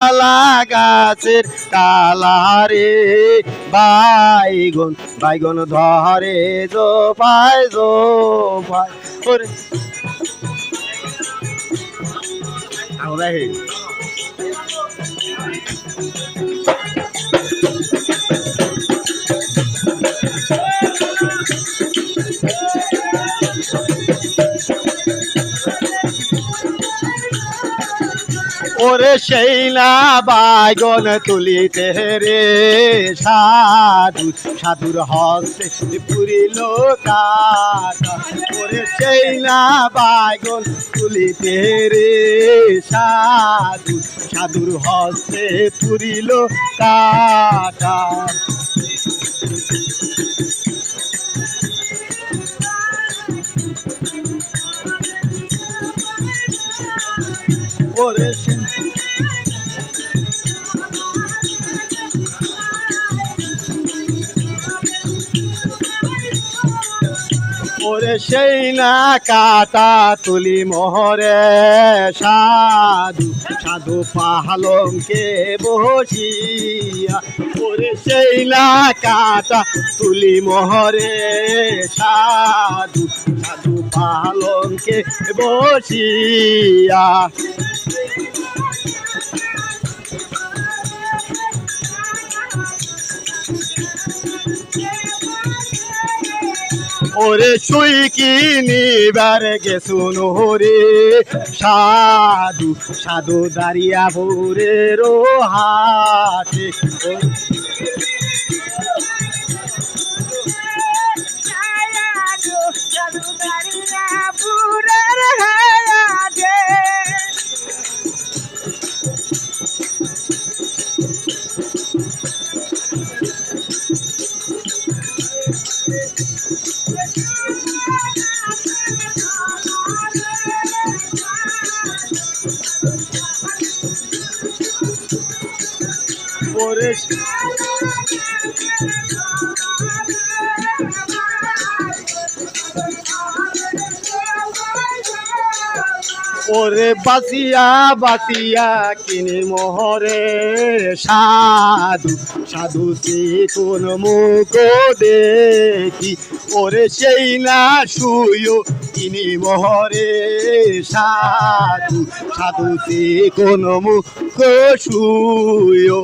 কলা গাছের কালারে বাইগন বাইগন ধরে জোপায় জোপায় ওরে আমরা হে ওরে সেই না বাইগন তুলিতে রে সাধু সাধুর হস্তে পুরিল কাটা ওরে সেই না বাইগন তুলিতে রে সাধু সাধুর হস্তে পুরিল কাটা ওরে ওরে সেই না কাটা তুলি মোহরে সাধু সাধু পাহালংকে বসিয়া ওরে সেই না কাটা তুলি মোহরে সাধু সাধু পাহালংকে বসিয়া ওরে সুই কিনিবার গেছুন রে সাধু সাধু দাঁড়িয়া ভোরে রো হাটে ওরে ওরে বাসিয়া বাসিয়া কিনি মোহরে সাধু সাধু কোন মুখ দেখি ওরে সেই না শুয়ো কিনি মোহরে সাধু সাধু কোন মুখ শুয়ো